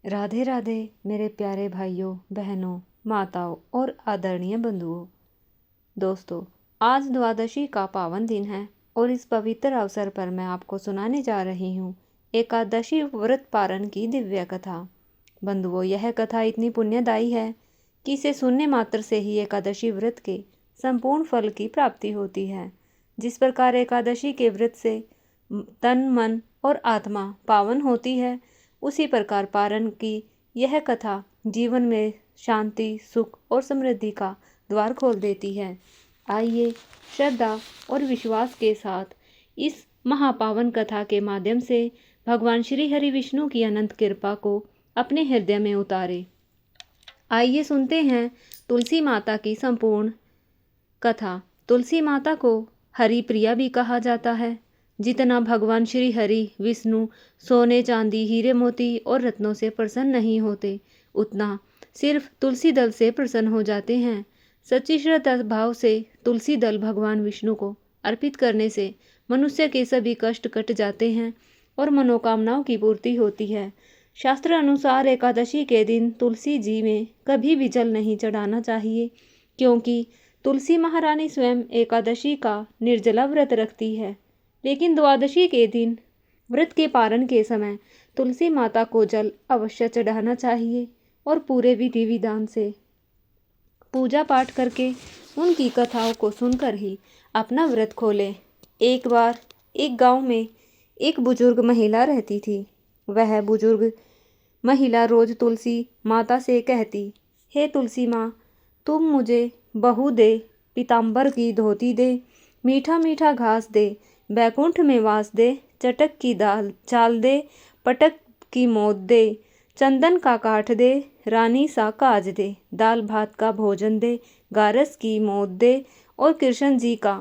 राधे राधे मेरे प्यारे भाइयों, बहनों, माताओं और आदरणीय बंधुओं। दोस्तों, आज द्वादशी का पावन दिन है और इस पवित्र अवसर पर मैं आपको सुनाने जा रही हूँ एकादशी व्रत पारण की दिव्य कथा। बंधुओं, यह कथा इतनी पुण्यदायी है कि इसे सुनने मात्र से ही एकादशी व्रत के संपूर्ण फल की प्राप्ति होती है। जिस प्रकार एकादशी के व्रत से तन, मन और आत्मा पावन होती है, उसी प्रकार पारण की यह कथा जीवन में शांति, सुख और समृद्धि का द्वार खोल देती है। आइए श्रद्धा और विश्वास के साथ इस महापावन कथा के माध्यम से भगवान श्री हरि विष्णु की अनंत कृपा को अपने हृदय में उतारे। आइए सुनते हैं तुलसी माता की संपूर्ण कथा। तुलसी माता को हरि प्रिया भी कहा जाता है। जितना भगवान श्री हरि विष्णु सोने, चांदी, हीरे मोती और रत्नों से प्रसन्न नहीं होते, उतना सिर्फ तुलसी दल से प्रसन्न हो जाते हैं। सच्ची श्रद्धा भाव से तुलसी दल भगवान विष्णु को अर्पित करने से मनुष्य के सभी कष्ट कट जाते हैं और मनोकामनाओं की पूर्ति होती है। शास्त्र अनुसार एकादशी के दिन तुलसी जी में कभी भी जल नहीं चढ़ाना चाहिए, क्योंकि तुलसी महारानी स्वयं एकादशी का निर्जला व्रत रखती है। लेकिन द्वादशी के दिन व्रत के पारण के समय तुलसी माता को जल अवश्य चढ़ाना चाहिए और पूरे विधि विधान से पूजा पाठ करके उनकी कथाओं को सुनकर ही अपना व्रत खोलें। एक बार एक गांव में एक बुजुर्ग महिला रहती थी। वह बुजुर्ग महिला रोज तुलसी माता से कहती, हे तुलसी माँ, तुम मुझे बहू दे, पीताम्बर की धोती दे, मीठा मीठा घास दे, बैकुंठ में वास दे, चटक की दाल चाल दे, पटक की मोद दे, चंदन का काठ दे, रानी सा काज दे, दाल भात का भोजन दे, गारस की मोद दे और कृष्ण जी का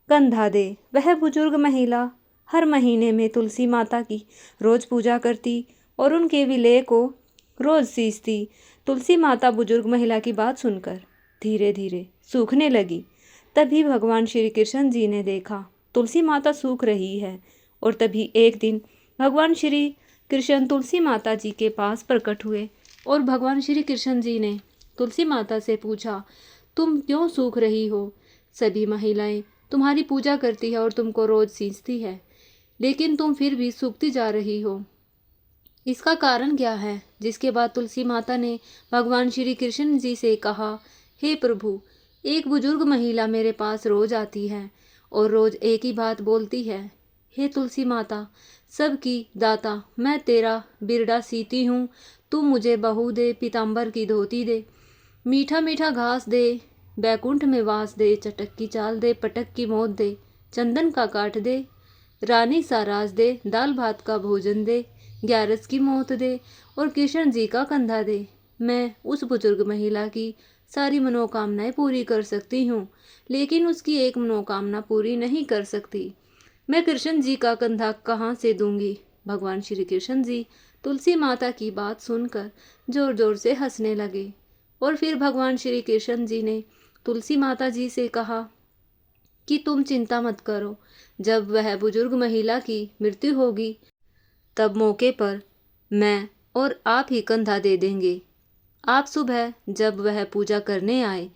कंधा दे। वह बुजुर्ग महिला हर महीने में तुलसी माता की रोज पूजा करती और उनके विलय को रोज सींचती। तुलसी माता बुजुर्ग महिला की बात सुनकर धीरे धीरे सूखने लगी। तभी भगवान श्री कृष्ण जी ने देखा तुलसी माता सूख रही है, और तभी एक दिन भगवान श्री कृष्ण तुलसी माता जी के पास प्रकट हुए और भगवान श्री कृष्ण जी ने तुलसी माता से पूछा, तुम क्यों सूख रही हो? सभी महिलाएं तुम्हारी पूजा करती है और तुमको रोज सींचती है, लेकिन तुम फिर भी सूखती जा रही हो। इसका कारण क्या है? जिसके बाद तुलसी माता ने भगवान श्री कृष्ण जी से कहा, हे प्रभु, एक बुजुर्ग महिला मेरे पास रोज आती है और रोज एक ही बात बोलती है, हे तुलसी माता, सबकी दाता, मैं तेरा बिरड़ा सीती हूँ, तू मुझे बहू दे, पीताम्बर की धोती दे, मीठा मीठा घास दे, बैकुंठ में वास दे, चटक की चाल दे, पटक की मोद दे, चंदन का काठ दे, रानी सा राज दे, दाल भात का भोजन दे, ग्यारस की मोहत दे और कृष्ण जी का कंधा दे। मैं उस बुजुर्ग महिला की सारी मनोकामनाएं पूरी कर सकती हूँ, लेकिन उसकी एक मनोकामना पूरी नहीं कर सकती। मैं कृष्ण जी का कंधा कहाँ से दूंगी? भगवान श्री कृष्ण जी तुलसी माता की बात सुनकर जोर जोर से हंसने लगे और फिर भगवान श्री कृष्ण जी ने तुलसी माता जी से कहा कि तुम चिंता मत करो, जब वह बुजुर्ग महिला की मृत्यु होगी तब मौके पर मैं और आप ही कंधा दे देंगे। आप सुबह जब वह पूजा करने आए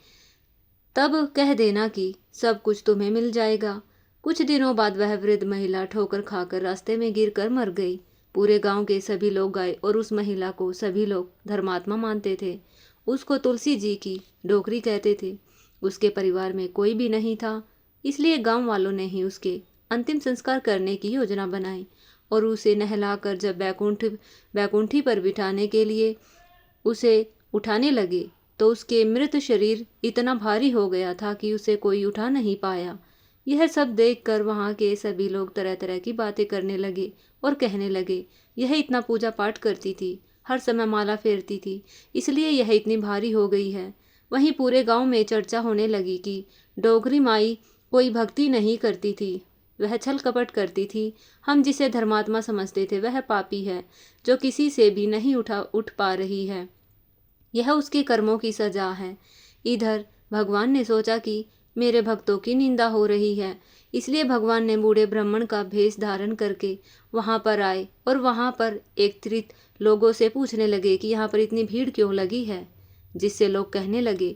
तब कह देना कि सब कुछ तुम्हें मिल जाएगा। कुछ दिनों बाद वह वृद्ध महिला ठोकर खाकर रास्ते में गिरकर मर गई। पूरे गांव के सभी लोग आए और उस महिला को सभी लोग धर्मात्मा मानते थे। उसको तुलसी जी की डोकरी कहते थे। उसके परिवार में कोई भी नहीं था, इसलिए गांव वालों ने ही उसके अंतिम संस्कार करने की योजना बनाई और उसे नहलाकर जब बैकुंठी पर बिठाने के लिए उसे उठाने लगे तो उसके मृत शरीर इतना भारी हो गया था कि उसे कोई उठा नहीं पाया। यह सब देखकर वहां के सभी लोग तरह तरह की बातें करने लगे और कहने लगे, यह इतना पूजा पाठ करती थी, हर समय माला फेरती थी, इसलिए यह इतनी भारी हो गई है। वहीं पूरे गांव में चर्चा होने लगी कि डोगरी माई कोई भक्ति नहीं करती थी, वह छल कपट करती थी। हम जिसे धर्मात्मा समझते थे वह पापी है, जो किसी से भी नहीं उठ पा रही है। यह उसके कर्मों की सजा है। इधर भगवान ने सोचा कि मेरे भक्तों की निंदा हो रही है, इसलिए भगवान ने बूढ़े ब्राह्मण का भेष धारण करके वहाँ पर आए और वहाँ पर एकत्रित लोगों से पूछने लगे कि यहाँ पर इतनी भीड़ क्यों लगी है, जिससे लोग कहने लगे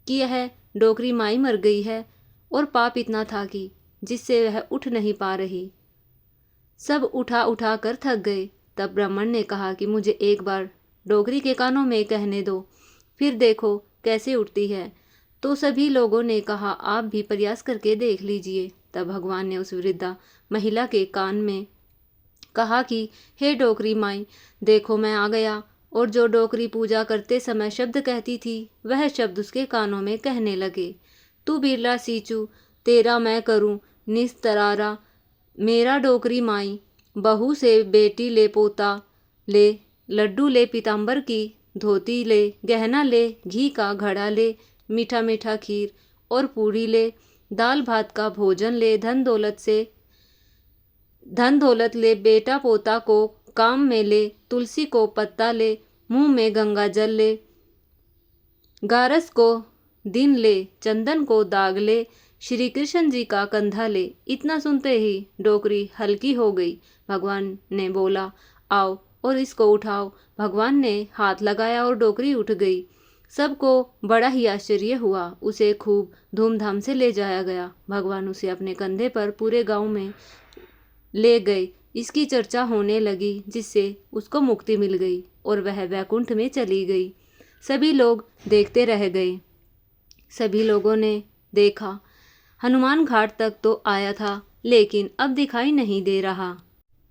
कि यह डोकरी माई मर गई है और पाप इतना था कि जिससे वह उठ नहीं पा रही। सब उठा उठा कर थक गए। तब ब्राह्मण ने कहा कि मुझे एक बार डोकरी के कानों में कहने दो, फिर देखो कैसे उठती है। तो सभी लोगों ने कहा आप भी प्रयास करके देख लीजिए। तब भगवान ने उस वृद्धा महिला के कान में कहा कि हे डोकरी माई, देखो मैं आ गया। और जो डोकरी पूजा करते समय शब्द कहती थी वह शब्द उसके कानों में कहने लगे, तू बिरला सींचू तेरा मैं करूं निस्तरारा, मेरा डोकरी माई बहू से बेटी ले पोता ले, लड्डू ले पीताम्बर की धोती ले, गहना ले घी का घड़ा ले, मीठा मीठा खीर और पूरी ले, दाल भात का भोजन ले, धन दौलत ले, बेटा पोता को काम में ले, तुलसी को पत्ता ले, मुंह में गंगा जल ले, गारस को दिन ले, चंदन को दाग ले, श्री कृष्ण जी का कंधा ले। इतना सुनते ही डोकरी हल्की हो गई। भगवान ने बोला आओ और इसको उठाओ। भगवान ने हाथ लगाया और डोकरी उठ गई। सबको बड़ा ही आश्चर्य हुआ। उसे खूब धूमधाम से ले जाया गया। भगवान उसे अपने कंधे पर पूरे गांव में ले गए। इसकी चर्चा होने लगी जिससे उसको मुक्ति मिल गई और वह वैकुंठ में चली गई। सभी लोग देखते रह गए। सभी लोगों ने देखा हनुमान घाट तक तो आया था लेकिन अब दिखाई नहीं दे रहा।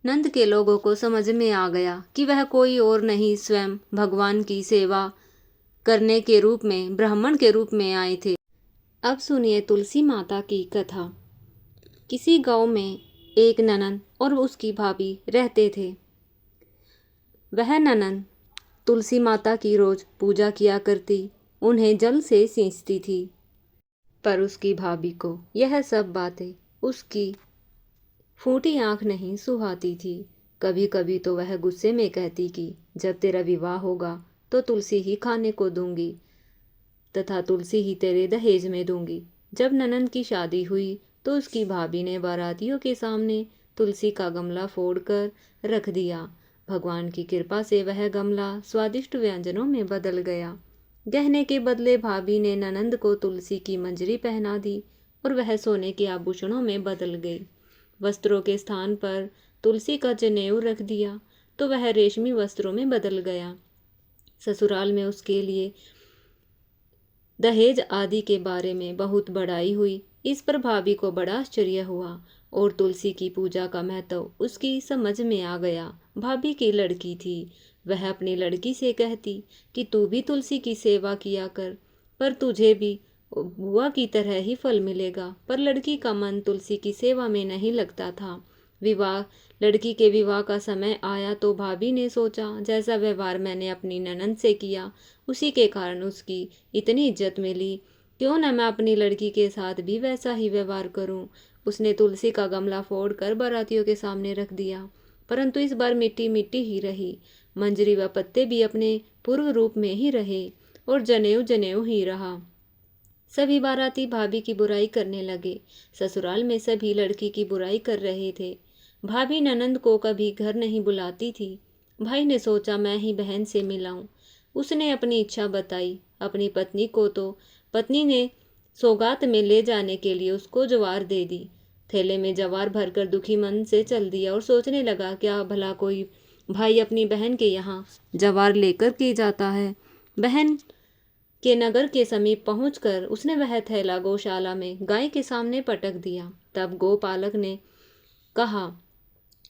नंद के लोगों को समझ में आ गया कि वह कोई और नहीं स्वयं भगवान की सेवा करने के रूप में ब्राह्मण के रूप में आए थे। अब सुनिए तुलसी माता की कथा। किसी गांव में एक ननंद और उसकी भाभी रहते थे। वह ननंद तुलसी माता की रोज पूजा किया करती, उन्हें जल से सींचती थी। पर उसकी भाभी को यह सब बातें उसकी फूटी आंख नहीं सुहाती थी। कभी कभी तो वह गुस्से में कहती कि जब तेरा विवाह होगा तो तुलसी ही खाने को दूंगी तथा तुलसी ही तेरे दहेज में दूंगी। जब ननंद की शादी हुई तो उसकी भाभी ने बारातियों के सामने तुलसी का गमला फोड़कर रख दिया। भगवान की कृपा से वह गमला स्वादिष्ट व्यंजनों में बदल गया। गहने के बदले भाभी ने ननंद को तुलसी की मंजरी पहना दी और वह सोने के आभूषणों में बदल गई। वस्त्रों के स्थान पर तुलसी का जनेऊ रख दिया तो वह रेशमी वस्त्रों में बदल गया। ससुराल में उसके लिए दहेज आदि के बारे में बहुत बड़ाई हुई। इस पर भाभी को बड़ा आश्चर्य हुआ और तुलसी की पूजा का महत्व उसकी समझ में आ गया। भाभी की लड़की थी। वह अपनी लड़की से कहती कि तू भी तुलसी की सेवा किया कर, पर तुझे भी बुआ की तरह ही फल मिलेगा। पर लड़की का मन तुलसी की सेवा में नहीं लगता था। लड़की के विवाह का समय आया तो भाभी ने सोचा जैसा व्यवहार मैंने अपनी ननंद से किया उसी के कारण उसकी इतनी इज्जत मिली, क्यों न मैं अपनी लड़की के साथ भी वैसा ही व्यवहार करूं। उसने तुलसी का गमला फोड़कर बारातियों के सामने रख दिया, परंतु इस बार मिट्टी मिट्टी ही रही। मंजरी व पत्ते भी अपने पूर्व रूप में ही रहे और जनेऊ जनेऊ ही रहा। सभी बाराती भाभी की बुराई करने लगे। ससुराल में सभी लड़की की बुराई कर रहे थे। भाभी ननंद को कभी घर नहीं बुलाती थी। भाई ने सोचा मैं ही बहन से मिलाऊं। उसने अपनी इच्छा बताई अपनी पत्नी को तो पत्नी ने सौगात में ले जाने के लिए उसको जवार दे दी। थैले में जवार भरकर दुखी मन से चल दिया और सोचने लगा क्या भला कोई भाई अपनी बहन के यहाँ जवार लेकर के जाता है। बहन के नगर के समीप पहुंचकर उसने वह थैला गौशाला में गाय के सामने पटक दिया। तब गोपालक ने कहा,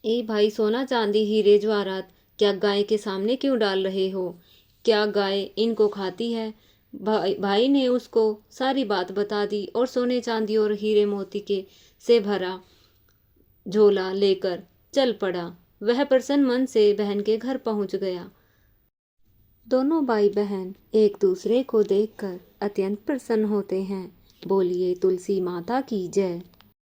ए भाई, सोना चांदी हीरे जवाहरात क्या गाय के सामने क्यों डाल रहे हो? क्या गाय इनको खाती है? भाई ने उसको सारी बात बता दी और सोने चांदी और हीरे मोती के से भरा झोला लेकर चल पड़ा। वह प्रसन्न मन से बहन के घर पहुंच गया। दोनों भाई बहन एक दूसरे को देखकर अत्यंत प्रसन्न होते हैं। बोलिए तुलसी माता की जय।